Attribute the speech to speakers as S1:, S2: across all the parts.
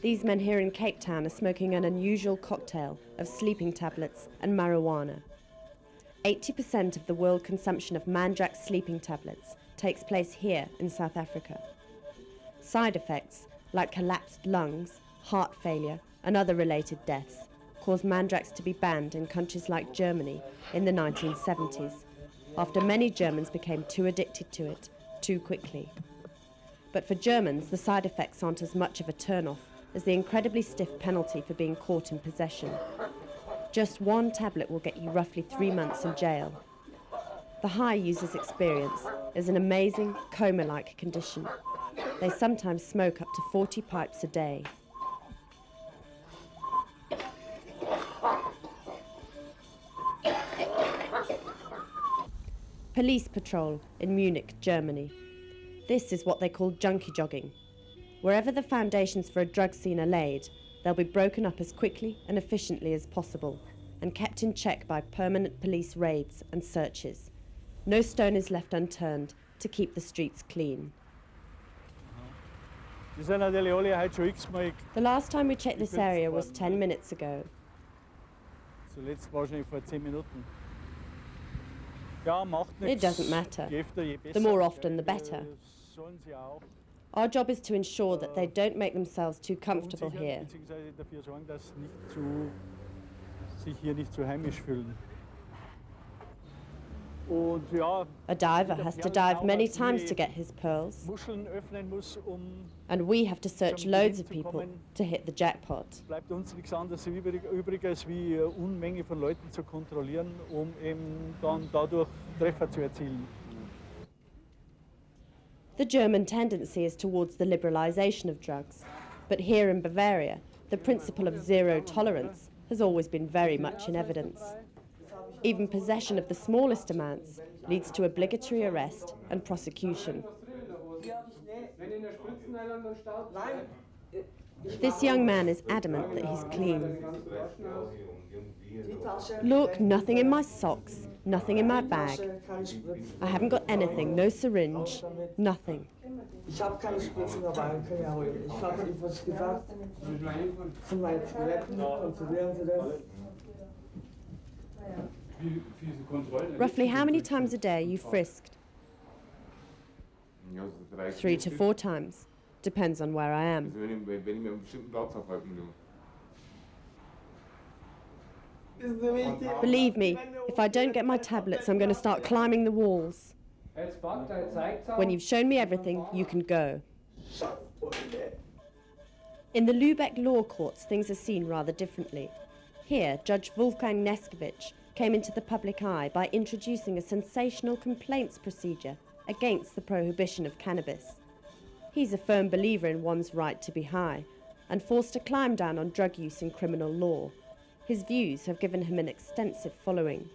S1: These men here in Cape Town are smoking an unusual cocktail of sleeping tablets and marijuana. 80% of the world consumption of Mandrax sleeping tablets takes place here in South Africa. Side effects like collapsed lungs, heart failure and other related deaths caused Mandrax to be banned in countries like Germany in the 1970s, after many Germans became too addicted to it too quickly. But for Germans, the side effects aren't as much of a turn-off as the incredibly stiff penalty for being caught in possession. Just one tablet will get you roughly 3 months in jail. The high users experience is an amazing coma-like condition. They sometimes smoke up to 40 pipes a day. Police patrol in Munich, Germany. This is what they call junkie jogging. Wherever the foundations for a drug scene are laid, they'll be broken up as quickly and efficiently as possible and kept in check by permanent police raids and searches. No stone is left unturned to keep the streets clean. The last time we checked this area was 10 minutes ago. It doesn't matter. The more often, the better. Our job is to ensure that they don't make themselves too comfortable here. A diver has to dive many times to get his pearls, and we have to search loads of people to hit the jackpot. The German tendency is towards the liberalisation of drugs, but here in Bavaria, the principle of zero tolerance has always been very much in evidence. Even possession of the smallest amounts leads to obligatory arrest and prosecution. This young man is adamant that he's clean. Look, nothing in my socks, nothing in my bag. I haven't got anything, no syringe, nothing. Roughly how many times a day are you frisked? 3 to 4 times. Depends on where I am. Believe me, if I don't get my tablets, I'm going to start climbing the walls. When you've shown me everything, you can go. In the Lübeck law courts, things are seen rather differently. Here, Judge Wolfgang Nescovic came into the public eye by introducing a sensational complaints procedure against the prohibition of cannabis. He's a firm believer in one's right to be high and forced a climb down on drug use in criminal law. His views have given him an extensive following.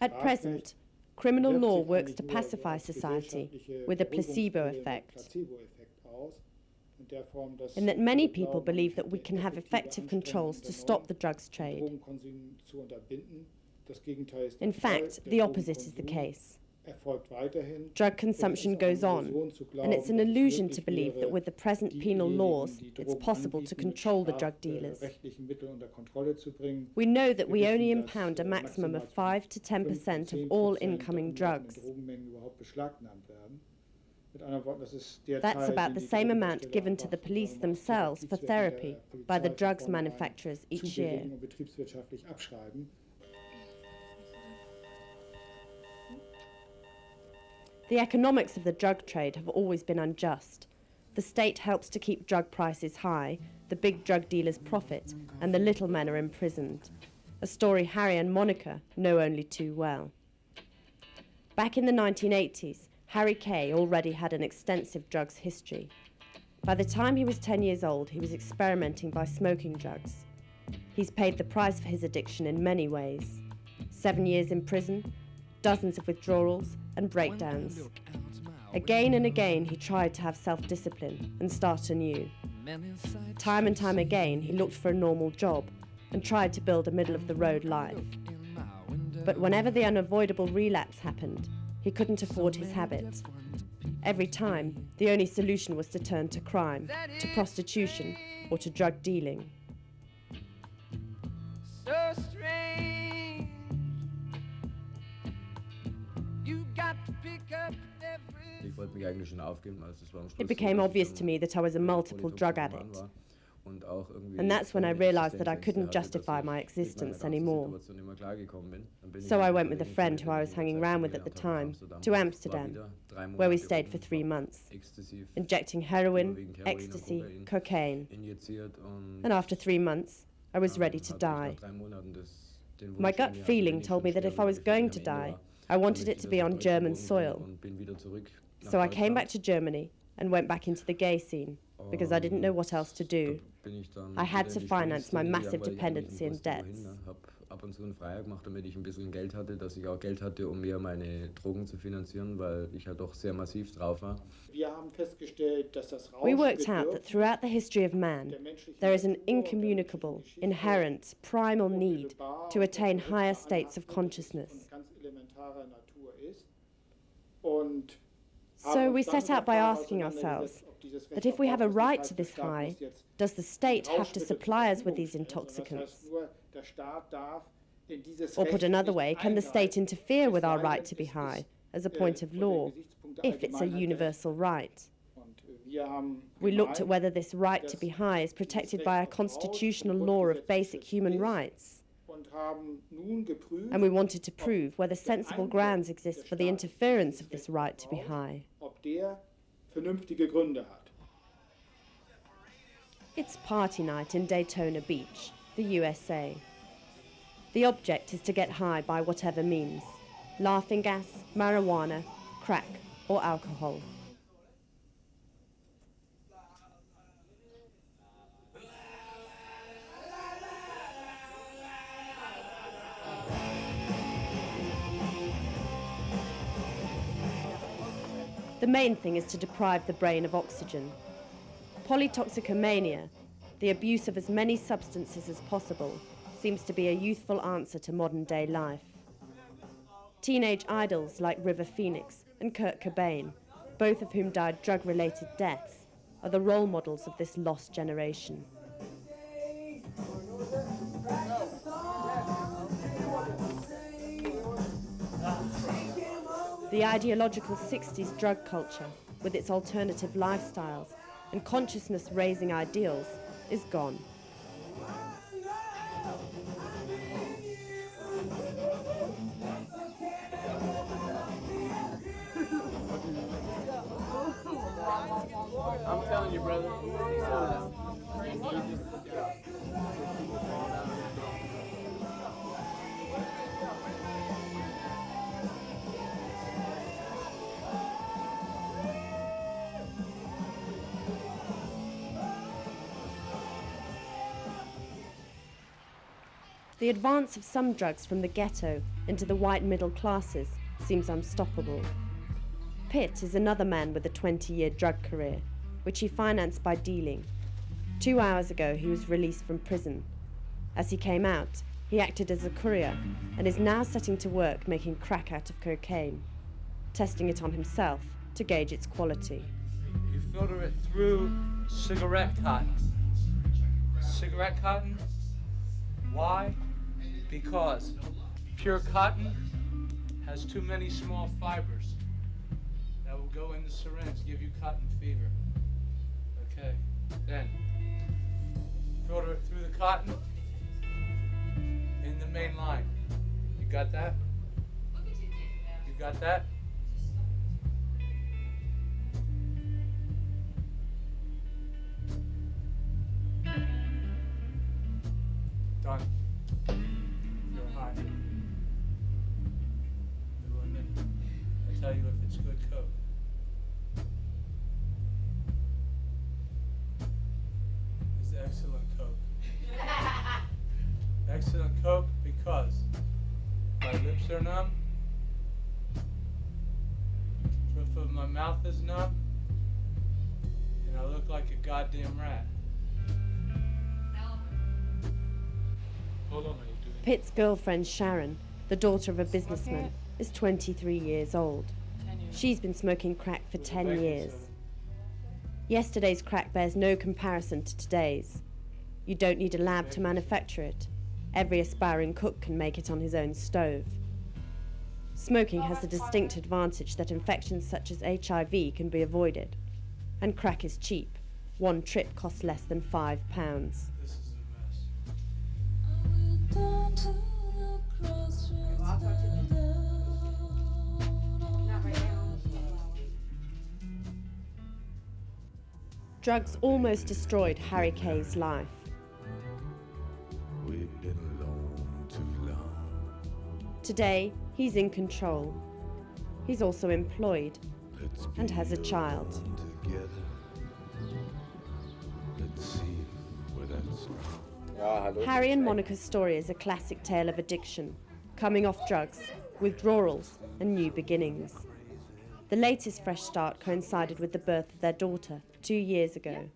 S1: At present, criminal law works to pacify society with a placebo effect, in that many people believe that we can have effective controls to stop the drugs trade. In fact, the opposite is the case. Drug consumption goes on, and it's an illusion to believe that with the present penal laws, it's possible to control the drug dealers. We know that we only impound a maximum of 5 to 10% of all incoming drugs. That's about the same amount given to the police themselves for therapy by the drugs manufacturers each year. The economics of the drug trade have always been unjust. The state helps to keep drug prices high, the big drug dealers profit, and the little men are imprisoned. A story Harry and Monica know only too well. Back in the 1980s, Harry Kay already had an extensive drugs history. By the time he was 10 years old, he was experimenting by smoking drugs. He's paid the price for his addiction in many ways. 7 years in prison, dozens of withdrawals and breakdowns. Again and again he tried to have self-discipline and start anew. Time and time again he looked for a normal job and tried to build a middle-of-the-road life. But whenever the unavoidable relapse happened, he couldn't afford his habit. Every time, the only solution was to turn to crime, to prostitution, or to drug dealing.
S2: So strange. You got to pick up every.
S1: It became obvious to me that I was a multiple drug addict. And that's when I realized that I couldn't justify my existence anymore. So I went with a friend who I was hanging around with at the time to Amsterdam, where we stayed for 3 months, injecting heroin, ecstasy, cocaine. And after 3 months, I was ready to die. My gut feeling told me that if I was going to die, I wanted it to be on German soil. So I came back to Germany and went back into the gay scene, because I didn't know what else to do. I had to finance my massive dependency and debts.
S3: Ab und zu einen Freier gemacht, damit ich ein bisschen Geld hatte, dass ich auch Geld hatte, mir meine Drogen zu finanzieren, weil ich halt doch sehr massiv drauf war.
S1: We worked out that throughout the history of man, there is an incommunicable, inherent, primal need to attain higher states of consciousness. So we set out by asking ourselves that if we have a right to this high, does the state have to supply us with these intoxicants? Or put another way, can the state interfere with our right to be high as a point of law, if it's a universal right? We looked at whether this right to be high is protected by a constitutional law of basic human rights. And we wanted to prove whether sensible grounds exist for the interference of this right to be high. It's party night in Daytona Beach, the USA. The object is to get high by whatever means: laughing gas, marijuana, crack, or alcohol. The main thing is to deprive the brain of oxygen. Polytoxicomania, the abuse of as many substances as possible, seems to be a youthful answer to modern-day life. Teenage idols like River Phoenix and Kurt Cobain, both of whom died drug-related deaths, are the role models of this lost generation. The ideological 60s drug culture, with its alternative lifestyles and consciousness-raising ideals, is gone.
S2: I'm telling you, brother.
S1: The advance of some drugs from the ghetto into the white middle classes seems unstoppable. Pitt is another man with a 20-year drug career, which he financed by dealing. 2 hours ago, he was released from prison. As he came out, he acted as a courier and is now setting to work making crack out of cocaine, testing it on himself to gauge its quality.
S4: You filter it through cigarette cotton. Cigarette cotton? Why? Because pure cotton has too many small fibers that will go in the syringe, give you cotton fever. Okay, then filter it through the cotton in the main line. You got that? You got that? Done. You're high. You and me. I tell you if it's good coke. It's excellent coke. Excellent coke because my lips are numb, roof of my my mouth is numb, and I look like a goddamn rat. Hold on, what are you doing?
S1: Pitt's girlfriend Sharon, the daughter of a businessman, is 23 years old. She's been smoking crack for 10 years. Yesterday's crack bears no comparison to today's. You don't need a lab to manufacture it. Every aspiring cook can make it on his own stove. Smoking has the distinct advantage that infections such as HIV can be avoided. And crack is cheap. One trip costs less than £5.
S4: This is a mess.
S1: Drugs almost destroyed Harry Kay's life.
S5: We've been alone too long.
S1: Today, he's in control. He's also employed
S5: Let's
S1: and
S5: be
S1: has a child.
S5: alone together. Let's see where that's
S3: Ja, hallo.
S1: Harry and Monica's story is a classic tale of addiction, coming off drugs, withdrawals, and new beginnings. The latest fresh start coincided with the birth of their daughter 2 years ago.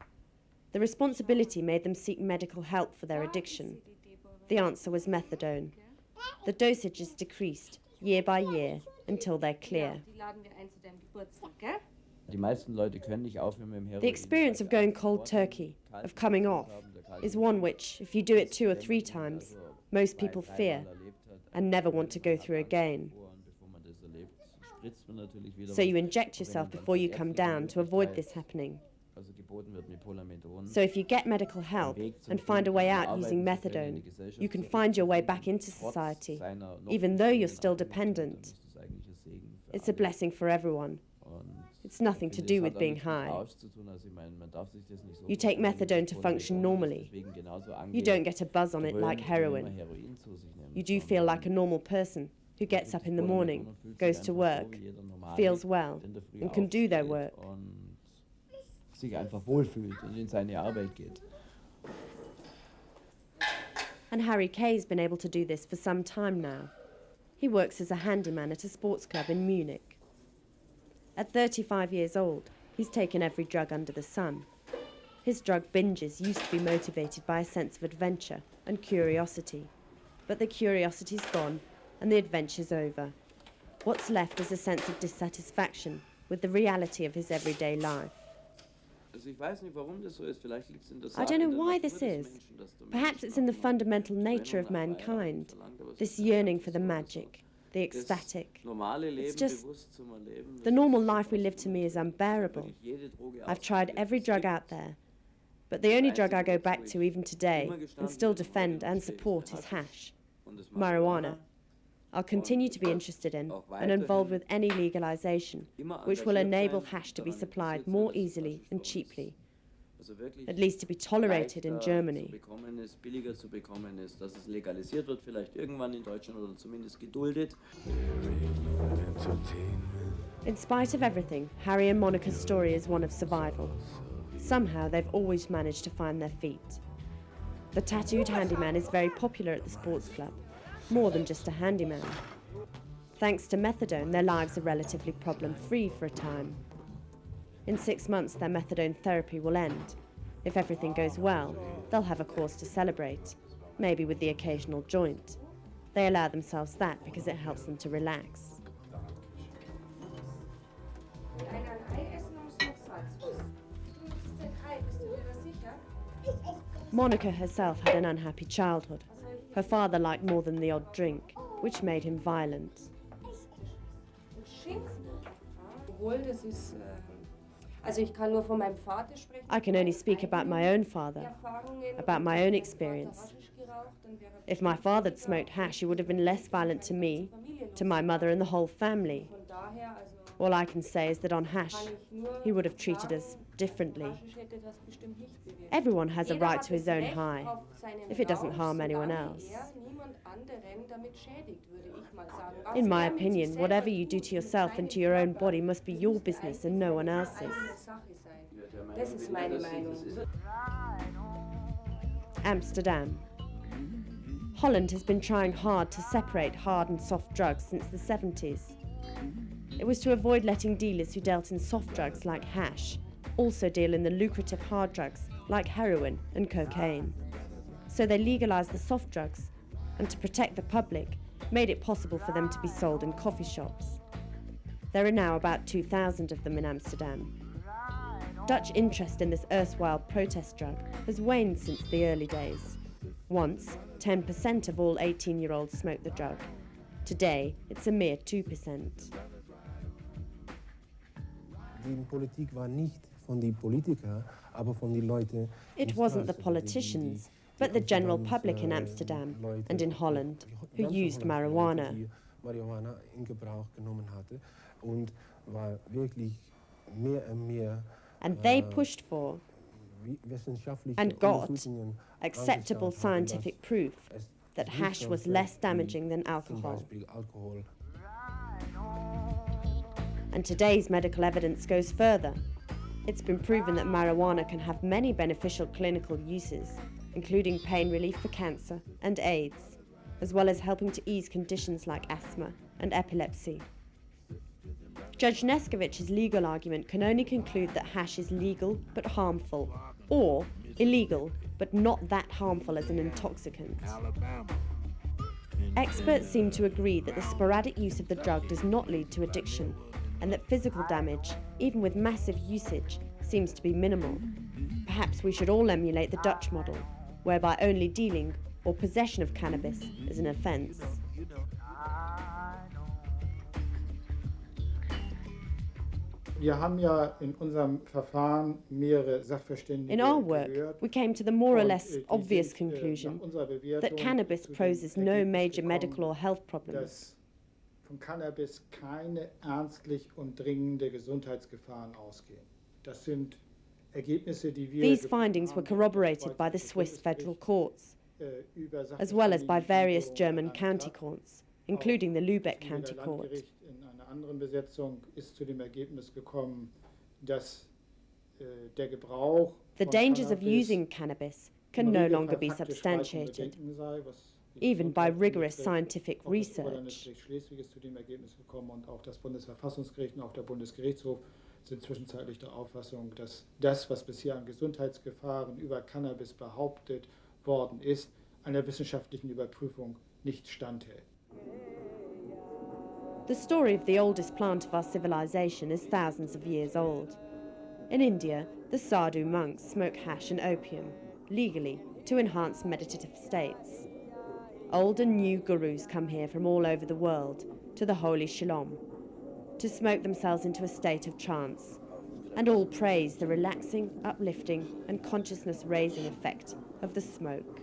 S1: The responsibility made them seek medical help for their addiction. The answer was methadone. The dosage is decreased year by year until they're clear. The experience of going cold turkey, of coming off, is one which, if you do it 2 or 3 times, most people fear and never want to go through again. So you inject yourself before you come down to avoid this happening. So if you get medical help and find a way out using methadone, you can find your way back into society, even though you're still dependent. It's a blessing for everyone. It's nothing to do with being high. You take methadone to function normally. You don't get a buzz on it like heroin. You do feel like a normal person who gets up in the morning, goes to work, feels well, and can do their work.
S6: Sich einfach wohlfühlt und in seine Arbeit geht.
S1: And Harry Kay's been able to do this for some time now. He works as a handyman at a sports club in Munich. At 35 years old, he's taken every drug under the sun. His drug binges used to be motivated by a sense of adventure and curiosity. But the curiosity's gone and the adventure's over. What's left is a sense of dissatisfaction with the reality of his everyday life. I don't know why this is. Perhaps it's in the fundamental nature of mankind, this yearning for the magic, the ecstatic. It's just, the normal life we live to me is unbearable. I've tried every drug out there, but the only drug I go back to even today and still defend and support is hash, marijuana. I'll continue to be interested in and involved with any legalization which will enable hash to be supplied more easily and cheaply, at least to be tolerated in Germany.
S6: Billiger zu bekommen ist, dass es legalisiert wird, vielleicht irgendwann in Deutschland oder zumindest geduldet.
S1: In spite of everything, Harry and Monica's story is one of survival. Somehow they've always managed to find their feet. The tattooed handyman is very popular at the sports club, more than just a handyman. Thanks to methadone, their lives are relatively problem-free for a time. In 6 months, their methadone therapy will end. If everything goes well, they'll have a cause to celebrate, maybe with the occasional joint. They allow themselves that because it helps them to relax. Monica herself had an unhappy childhood. Her father liked more than the odd drink, which made him violent. I can only speak about my own father, about my own experience. If my father had smoked hash, he would have been less violent to me, to my mother and the whole family. All I can say is that on hash, he would have treated us differently. Everyone has a right to his own high, if it doesn't harm anyone else. In my opinion, whatever you do to yourself and to your own body must be your business and no one else's. Amsterdam. Holland has been trying hard to separate hard and soft drugs since the 70s. It was to avoid letting dealers who dealt in soft drugs like hash also deal in the lucrative hard drugs like heroin and cocaine. So they legalized the soft drugs, and to protect the public, made it possible for them to be sold in coffee shops. There are now about 2,000 of them in Amsterdam. Dutch interest in this erstwhile protest drug has waned since the early days. Once, 10% of all 18-year-olds smoked the drug. Today, it's a mere 2%. It wasn't the politicians, but the general public in Amsterdam and in Holland who used marijuana. And they pushed for and got acceptable scientific proof that hash was less damaging than alcohol. And today's medical evidence goes further. It's been proven that marijuana can have many beneficial clinical uses, including pain relief for cancer and AIDS, as well as helping to ease conditions like asthma and epilepsy. Judge Nescovic's legal argument can only conclude that hash is legal but harmful, or illegal but not that harmful as an intoxicant. Experts seem to agree that the sporadic use of the drug does not lead to addiction, and that physical damage, even with massive usage, seems to be minimal. Perhaps we should all emulate the Dutch model, whereby only dealing or possession of cannabis is an offence.
S7: Wir haben ja in unserem Verfahren mehrere Sachverständige
S1: In our work,
S7: gehört.
S1: we came to the more or less
S7: Und,
S1: obvious
S7: sind,
S1: conclusion
S7: nach unserer Bewertung
S1: that cannabis
S7: zu dem
S1: poses no
S7: Ergebnis
S1: major
S7: gekommen,
S1: medical or health problems.
S7: dass vom Cannabis keine ernstlich und dringende Gesundheitsgefahren ausgehen. Das sind Ergebnisse, die wir
S1: These findings were corroborated by the Swiss federal courts, as well as by various German county courts, including the Lübeck County Court.
S7: In einer anderen Besetzung ist zu dem Ergebnis gekommen, dass der Gebrauch
S1: The
S7: von
S1: dangers of
S7: Cannabis
S1: using cannabis can no longer be substantiated, even by rigorous scientific
S7: Auch das
S1: research.
S7: Oberlandesgericht Schleswig ist zu dem Ergebnis gekommen und auch das Bundesverfassungsgericht und auch der Bundesgerichtshof sind zwischenzeitlich der Auffassung, dass das, was bisher an Gesundheitsgefahren über Cannabis behauptet worden ist, einer wissenschaftlichen Überprüfung nicht standhält.
S1: The story of the oldest plant of our civilization is thousands of years old. In India, the Sadhu monks smoke hash and opium, legally, to enhance meditative states. Old and new gurus come here from all over the world, to the holy Shillong, to smoke themselves into a state of trance, and all praise the relaxing, uplifting, and consciousness-raising effect of the smoke.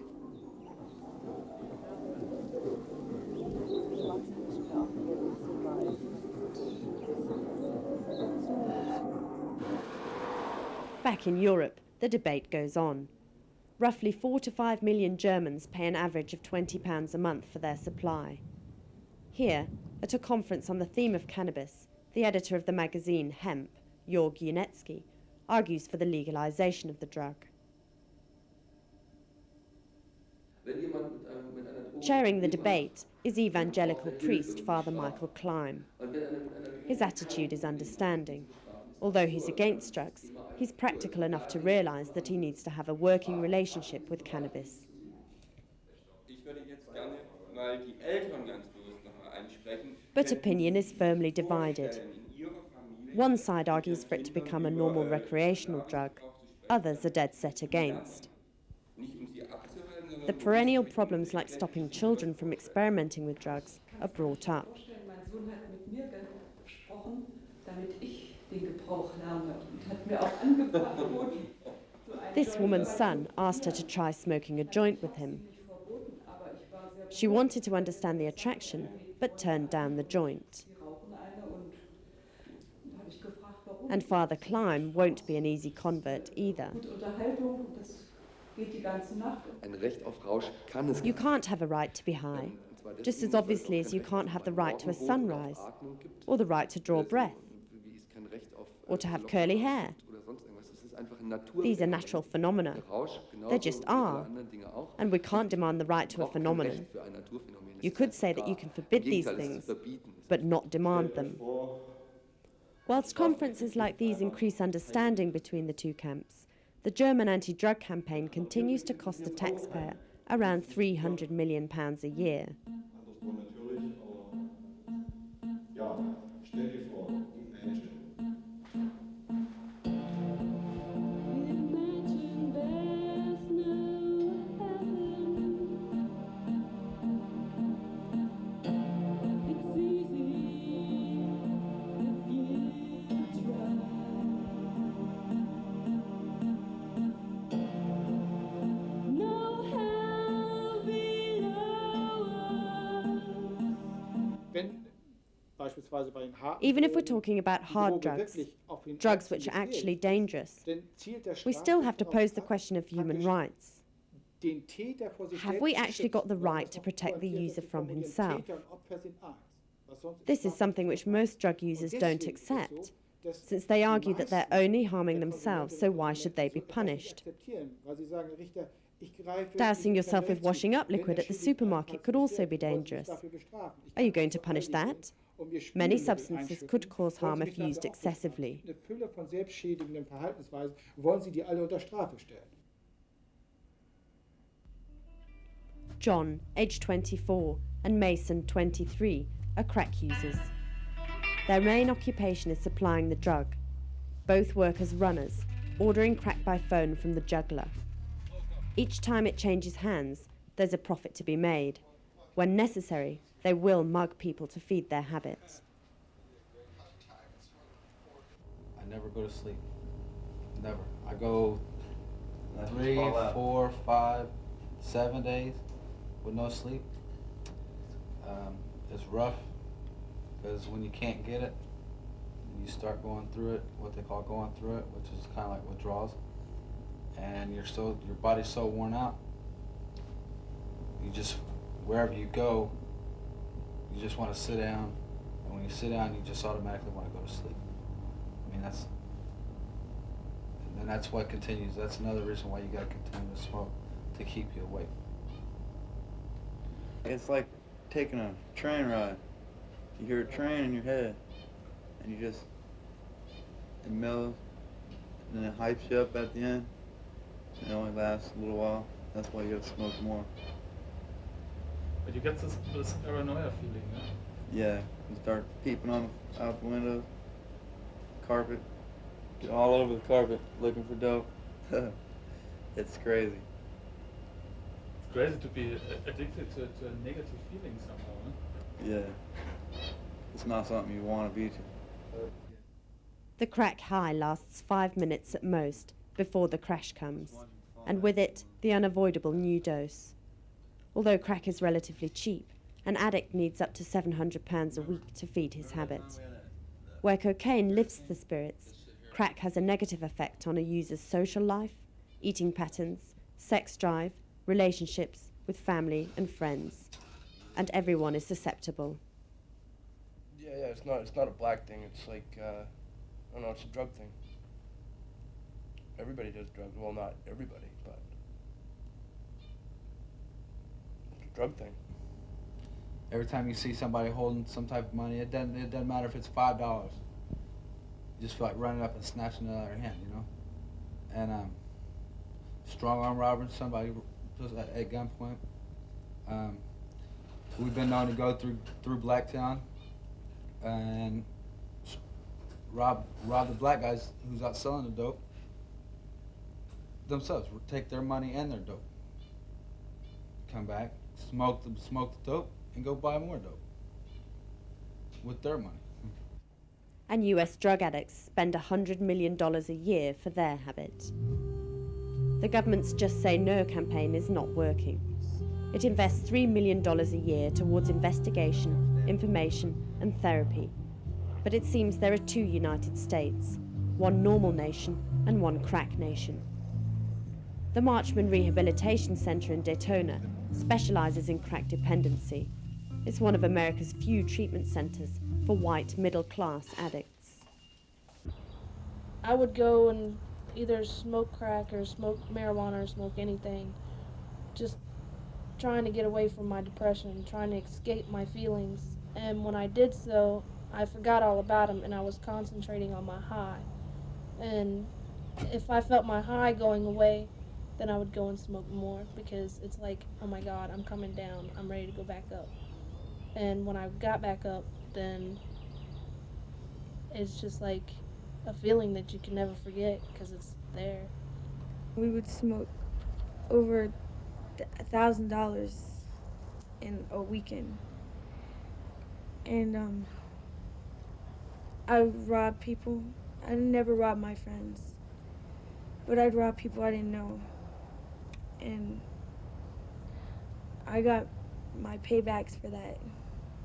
S1: Back in Europe, the debate goes on. Roughly 4 to 5 million Germans pay an average of £20 a month for their supply. Here, at a conference on the theme of cannabis, the editor of the magazine Hemp, Jörg Janetsky, argues for the legalization of the drug. Chairing the debate is evangelical priest Father Michael Klein. His attitude is understanding. Although he's against drugs, he's practical enough to realise that he needs to have a working relationship with cannabis. But opinion is firmly divided. One side argues for it to become a normal recreational drug, others are dead set against. The perennial problems like stopping children from experimenting with drugs are brought up. This woman's son asked her to try smoking a joint with him. She wanted to understand the attraction, but turned down the joint. And Father Klein won't be an easy convert either. You can't have a right to be high, just as obviously as you can't have the right to a sunrise, or the right to draw breath, or to have curly hair. These are natural phenomena. They just are. And we can't demand the right to a phenomenon. You could say that you can forbid these things, but not demand them. Whilst conferences like these increase understanding between the two camps, the German anti-drug campaign continues to cost the taxpayer around £300 million a year. Even if we're talking about hard drugs, drugs which are actually dangerous, we still have to pose the question of human rights. Have we actually got the right to protect the user from himself? This is something which most drug users don't accept, since they argue that they're only harming themselves, so why should they be punished? Dousing yourself with washing up liquid at the supermarket could also be dangerous. Are you going to punish that? Many substances could cause harm if used excessively. John, age 24, and Mason, 23, are crack users. Their main occupation is supplying the drug. Both work as runners, ordering crack by phone from the juggler. Each time it changes hands, there's a profit to be made. When necessary, they will mug people to feed their habits.
S8: I never go to sleep. Never. I go 3, 4, 5, 7 days with no sleep. It's rough because when you can't get it, you start going through it, what they call going through it, which is kind of like withdrawals. And your body's so worn out. You just, wherever you go, you just want to sit down, and when you sit down, you just automatically want to go to sleep. I mean, that's what continues. That's another reason why you got to continue to smoke, to keep you awake.
S9: It's like taking a train ride. You hear a train in your head, and you just, it mellows, and then it hypes you up at the end. It only lasts a little while. That's why you gotta smoke more.
S10: But you get this paranoia feeling, no?
S9: Yeah, you start peeping out the window, carpet, get all over the carpet looking for dope. It's crazy.
S10: It's crazy to be addicted to a negative feeling somehow, huh?
S9: Yeah, it's not something you want to be to.
S1: The crack high lasts 5 minutes at most before the crash comes, and with it, the unavoidable new dose. Although crack is relatively cheap, an addict needs up to £700 a week to feed his habit. Where cocaine lifts the spirits, crack has a negative effect on a user's social life, eating patterns, sex drive, relationships with family and friends. And everyone is susceptible.
S11: Yeah, it's not a black thing. It's like, I don't know, it's a drug thing. Everybody does drugs. Well, not everybody, but it's a drug thing.
S8: Every time you see somebody holding some type of money, it doesn't matter if it's $5. You just feel like running up and snatching it out of their hand, you know? And strong arm robbery, somebody just at gunpoint. We've been known to go through Blacktown and rob the black guys who's out selling the dope themselves. Take their money and their dope. Come back, smoke the dope, and go buy more dope with their money.
S1: And US drug addicts spend $100 million a year for their habit. The government's Just Say No campaign is not working. It invests $3 million a year towards investigation, information, and therapy. But it seems there are two United States, one normal nation and one crack nation. The Marchman Rehabilitation Center in Daytona specializes in crack dependency. It's one of America's few treatment centers for white middle-class addicts.
S12: I would go and either smoke crack or smoke marijuana or smoke anything, just trying to get away from my depression, trying to escape my feelings. And when I did so, I forgot all about them and I was concentrating on my high. And if I felt my high going away, then I would go and smoke more because it's like, oh my God, I'm coming down. I'm ready to go back up. And when I got back up, then it's just like a feeling that you can never forget because it's there.
S13: We would smoke over $1,000 in a weekend. And I would rob people. I never robbed my friends, but I'd rob people I didn't know. And I got my paybacks for that.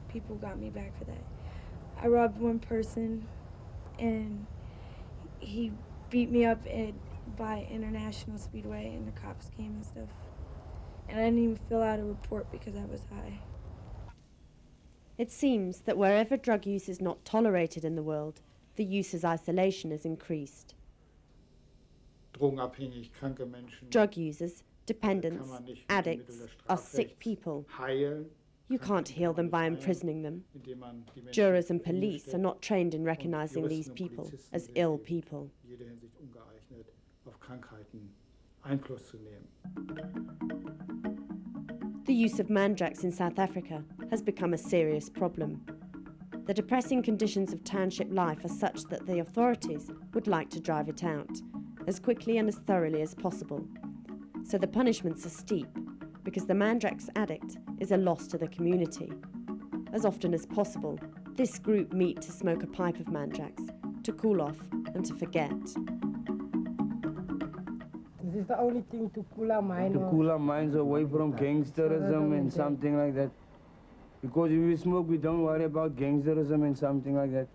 S13: People got me back for that. I robbed one person and he beat me up by International Speedway and the cops came and stuff. And I didn't even fill out a report because I was high.
S1: It seems that wherever drug use is not tolerated in the world, the user's isolation is increased.
S7: Drogenabhängig, kranke Menschen.
S1: Drug users, dependents, addicts are sick people. You can't heal them by imprisoning them. Jurors and police are not trained in recognizing these people as ill people. The use of Mandrax in South Africa has become a serious problem. The depressing conditions of township life are such that the authorities would like to drive it out as quickly and as thoroughly as possible. So the punishments are steep because the Mandrax addict is a loss to the community. As often as possible, this group meet to smoke a pipe of Mandrax, to cool off and to forget.
S14: This is the only thing to cool our mind.
S15: To cool our minds away from gangsterism and something like that. Because if we smoke, we don't worry about gangsterism and something like that.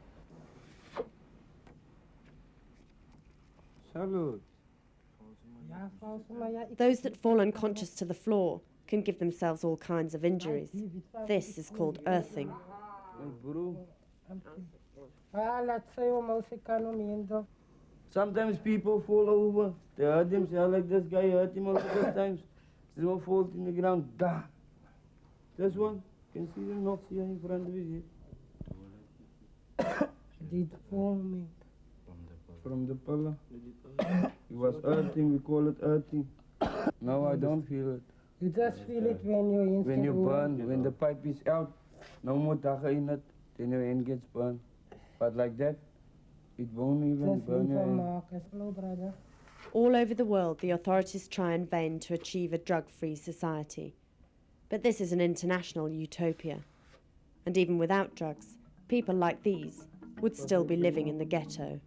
S15: Salud.
S1: Those that fall unconscious to the floor can give themselves all kinds of injuries. This is called earthing.
S15: Sometimes people fall over. They hurt themselves like this guy hurt him multiple times. This one falls in the ground. Da. This one, you can see the knocks here in front of his head.
S14: Did fall me.
S15: From the pillar. It was earthing, we call it earthing. Now I don't feel it.
S14: You just feel it when you're in.
S15: When you burn, when the pipe is out, no more daga in it, then your hand gets burned. But like that, it won't even burn your hand.
S1: All over the world, the authorities try in vain to achieve a drug-free society. But this is an international utopia. And even without drugs, people like these would still be living in the ghetto.